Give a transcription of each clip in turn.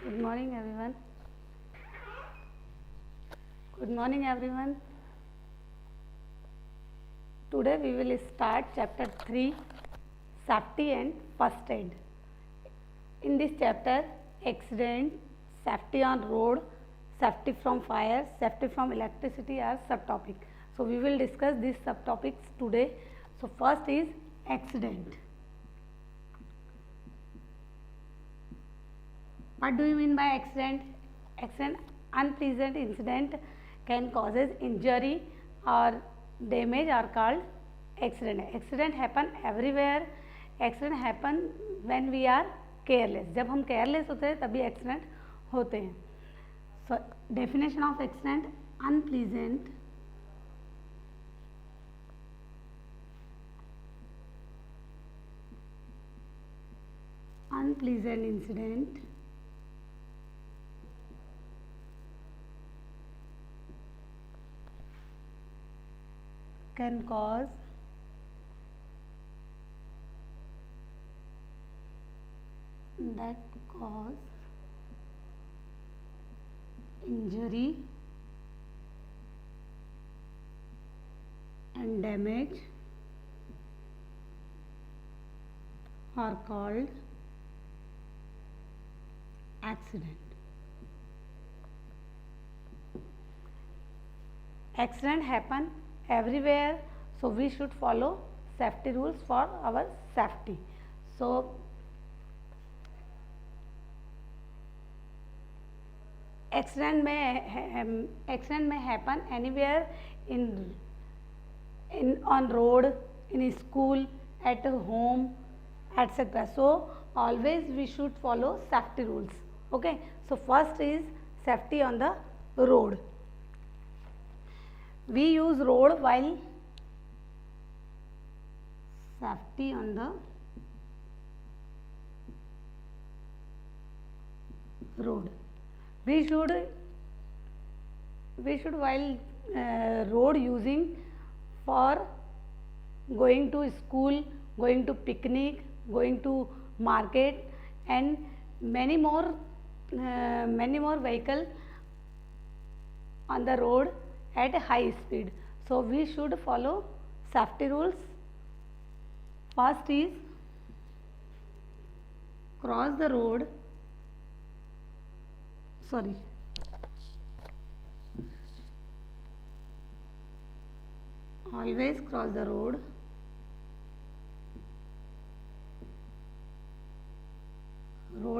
Good morning, everyone. Good morning, everyone. Today we will start chapter 3, safety and first aid. In this chapter, accident, safety on road, safety from fire, safety from electricity are subtopic. So we will discuss these subtopics today. So first is accident. What do you mean by accident? Accident, unpleasant incident can causes injury or damage are called accident. Accident happen everywhere. Accident happen when we are careless. जब हम careless होते हैं तभी accident होते हैं. So definition of accident: unpleasant, incident can cause injury and damage are called accident. Accident happen everywhere, so we should follow safety rules for our safety. So accident may happen anywhere, in on road, in school, at home, etc. So always we should follow safety rules. Okay, so first is safety on the road. We use road while safety on the road. We should while road using for going to school, going to picnic, going to market, and many more vehicle on the road at a high speed. So we should follow safety rules. First is cross the road. Always cross the road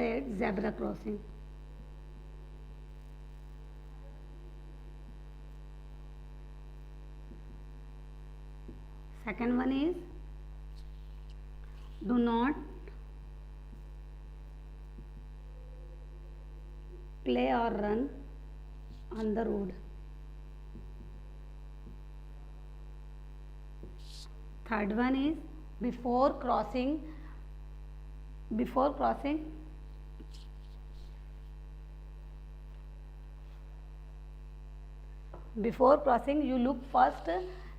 at zebra crossing. Second one is do not play or run on the road. Third one is before crossing you look first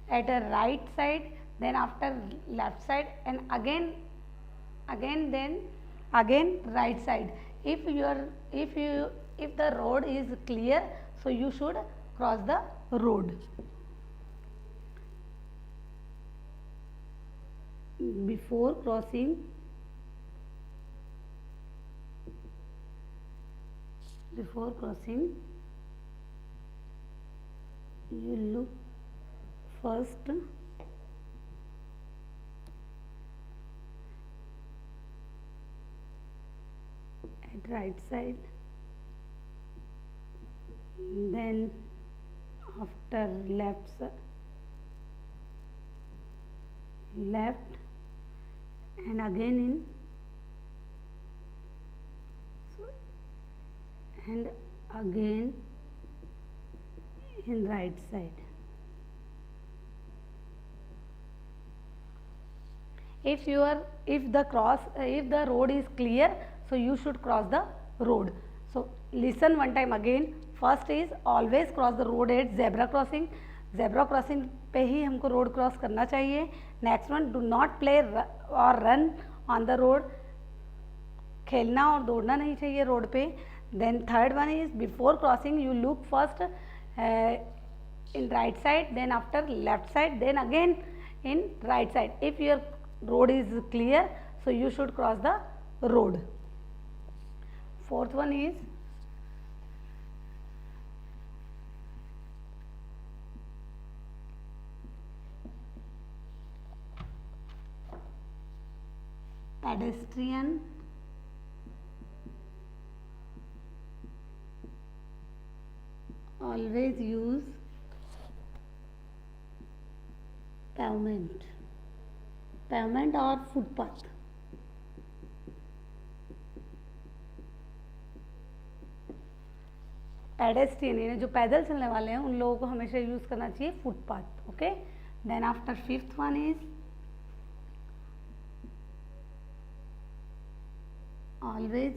at a right side, then after left side, and again right side. If the road is clear, so you should cross the road. Before crossing you look first at right side, then after left, and again in right side. If the road is clear, so you should cross the road. So listen one time again. First is always cross the road at zebra crossing. Zebra crossing पे ही हमको road cross करना चाहिए. Next one, do not play और run on the road. खेलना और दौड़ना नहीं चाहिए रोड पे. Then third one is before crossing you look first in right side, then after left side, then again in right side. If your road is clear, so you should cross the road. Fourth one is pedestrian always use pavement or footpath. Pedestrian यानी जो पैदल चलने वाले हैं उन लोगों को हमेशा यूज करना चाहिए footpath. Okay. Then after fifth one is always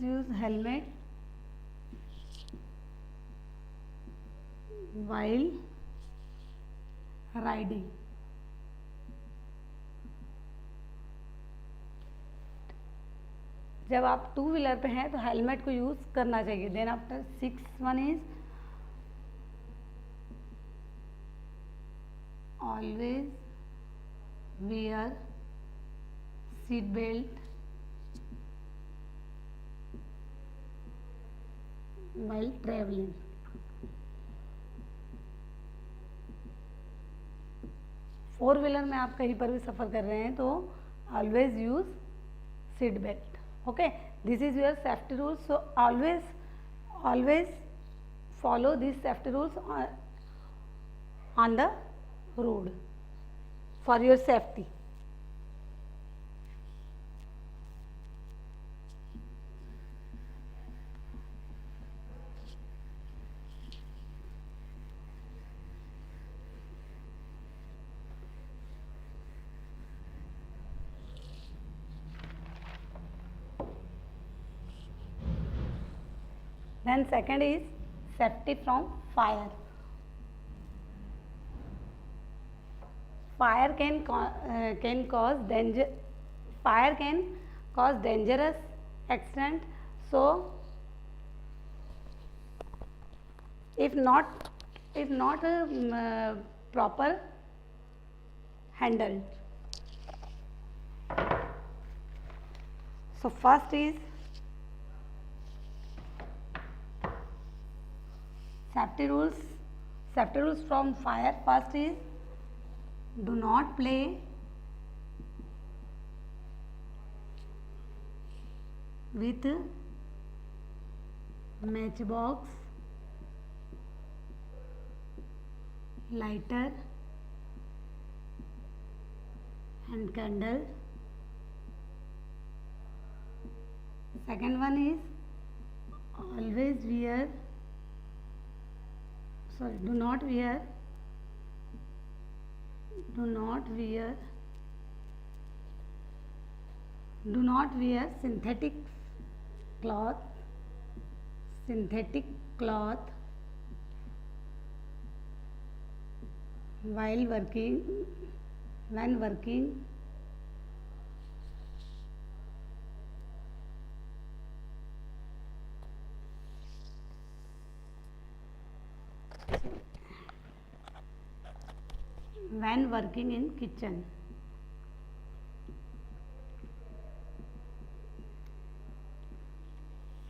use helmet while riding. जब आप टू व्हीलर पे हैं तो हेलमेट को यूज करना चाहिए. Then after six one is always wear seat belt while traveling. Four wheeler में आप कहीं पर भी सफ़र कर रहे हैं तो always use seat belt. Okay. This is your safety rules. So always follow this safety rules on the road for your safety. Then second is safety from fire. Fire can cause dangerous accident. So if not proper handled. So first is safety rules from fire. First is do not play with matchbox, lighter and candle. Second one is do not wear synthetic cloth when working in kitchen.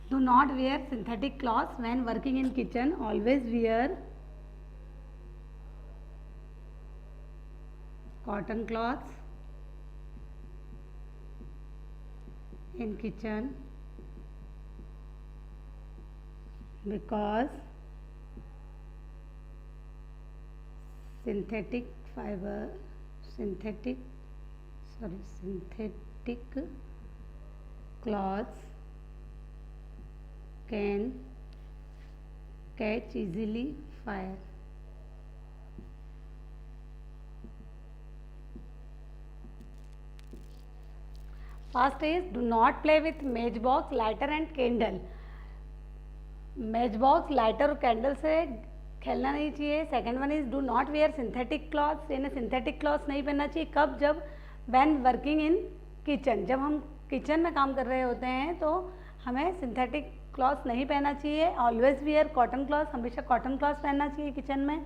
Do not wear synthetic cloths when working in kitchen. Always wear cotton cloths in kitchen because synthetic cloths can catch easily fire. First is do not play with matchbox, lighter and candle. Matchbox, lighter और candle से खेलना नहीं चाहिए। Second one is do not wear synthetic clothes, यानी synthetic clothes नहीं पहनना चाहिए। कब? जब व्हेन वर्किंग इन किचन, जब हम किचन में काम कर रहे होते हैं तो हमें सिंथेटिक क्लॉथ्स नहीं पहनना चाहिए। ऑलवेज वियर कॉटन क्लॉथ्स, हमेशा कॉटन क्लॉथ्स पहनना चाहिए किचन में।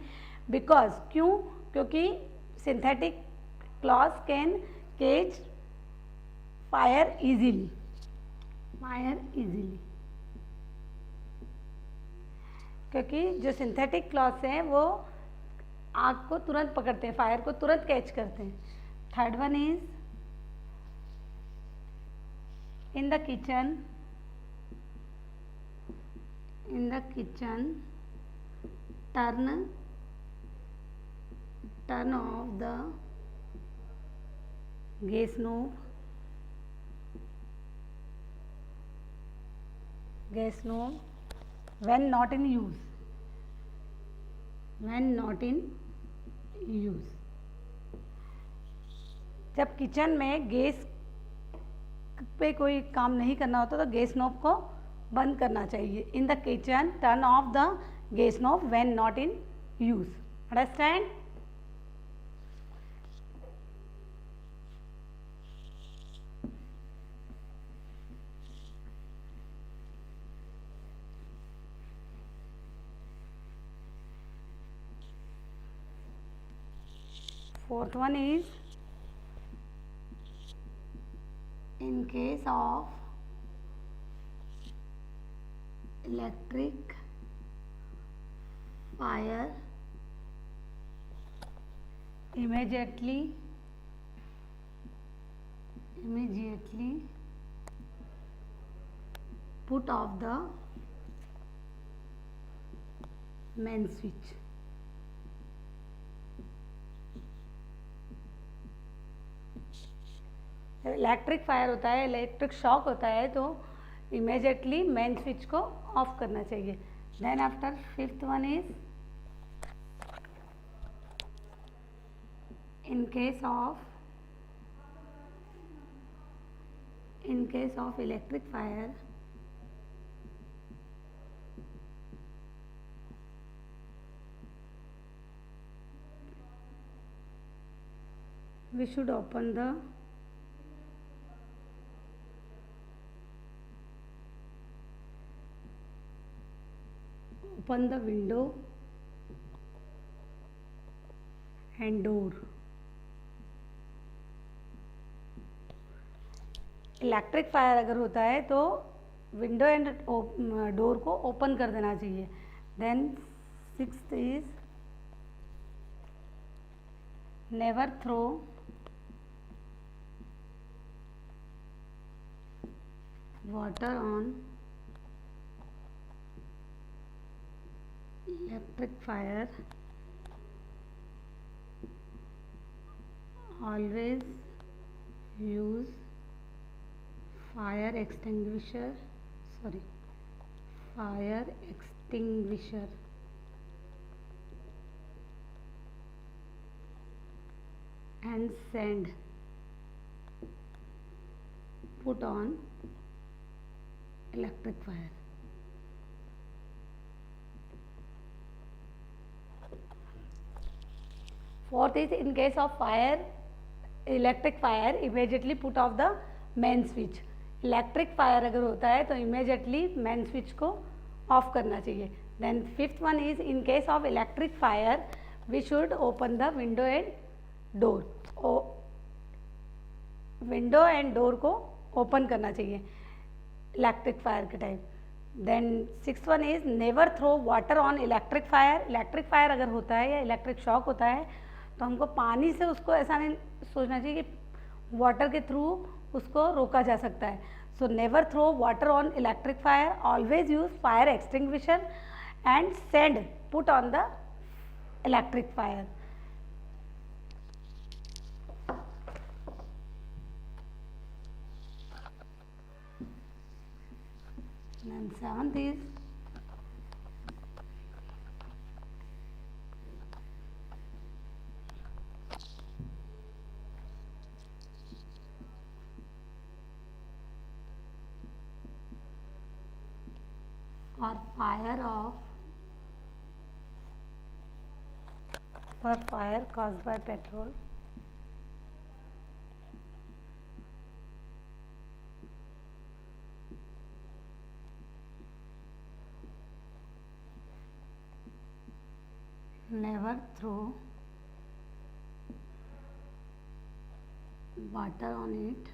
बिकॉज, क्यों? क्योंकि सिंथेटिक क्लॉथ्स कैन केच फायर इजीली, क्योंकि जो सिंथेटिक क्लॉथ्स हैं वो आग को तुरंत पकड़ते हैं, फायर को तुरंत कैच करते हैं। Third one is in the kitchen, turn off the gas knob when not in use, जब किचन में गैस पे कोई काम नहीं करना होता तो गैस नॉब को बंद करना चाहिए। In the kitchen turn off the gas knob when not in use. Understand? Fourth one is in case of electric fire, immediately put off the main switch. Electric fire होता है, electric shock होता है तो immediately main switch को off करना चाहिए। Then after fifth one is in case of electric fire, we should open the window and door. Electric fire अगर होता है तो विंडो एंड डोर को ओपन कर देना चाहिए। Then sixth is never throw water on electric fire, always use fire extinguisher and sand put on electric fire. Fourth is in case of fire, electric fire, immediately put off the main switch. Electric fire अगर होता है तो immediately main switch को off करना चाहिए। Then fifth one is in case of electric fire we should open the window and door. Window and door को open करना चाहिए इलेक्ट्रिक फायर के time. Then sixth one is never throw water on electric fire. Electric fire अगर होता है या electric shock होता है तो हमको पानी से उसको ऐसा नहीं सोचना चाहिए कि वाटर के थ्रू उसको रोका जा सकता है। So never throw water on electric fire, always use fire extinguisher and sand put on the electric fire. And seventh is for fire of for fire caused by petrol, never throw water on it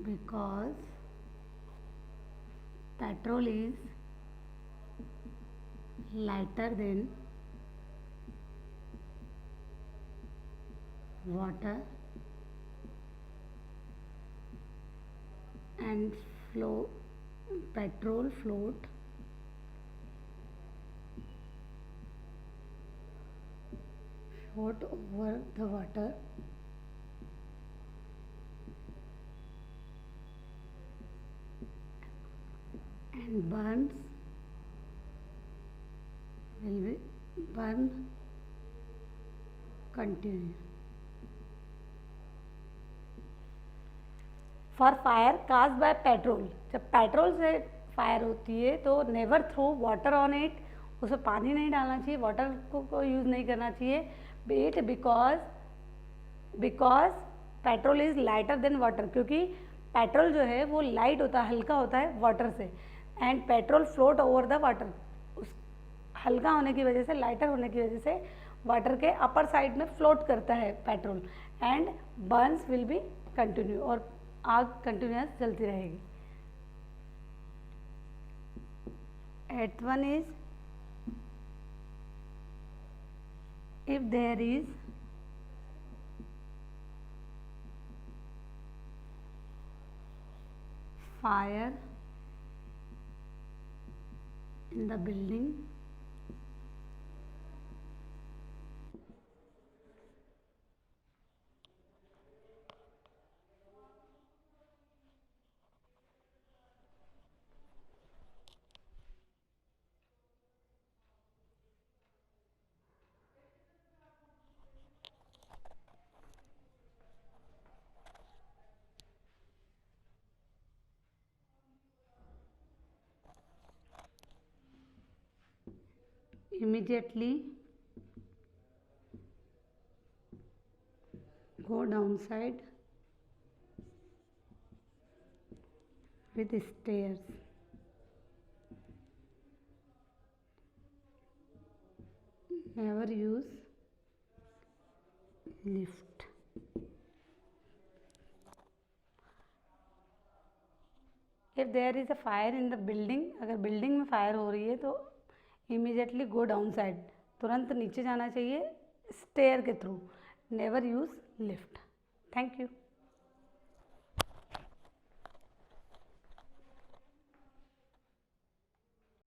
because petrol is lighter than water and petrol float over the water and will be burn continue. For fire cast by petrol, जब petrol से fire होती है तो never throw water on it, उसमें पानी नहीं डालना चाहिए, वाटर को यूज़ नहीं करना चाहिए, beat because petrol is lighter than water, क्योंकि पेट्रोल जो है वो लाइट होता है, हल्का होता है वाटर से, and petrol float over the water, उस हल्का होने की वजह से, लाइटर होने की वजह से वाटर के अपर साइड में फ्लोट करता है petrol, and Burns will be continue, और आग कंटिन्यूस जलती रहेगी. 8th one is if there is fire in the building, immediately go downside with stairs. Never use lift. If there is a fire in the building, अगर building में fire हो रही है तो इमीडिएटली गो डाउन साइड, तुरंत नीचे जाना चाहिए स्टेयर के through, never use lift. Thank you.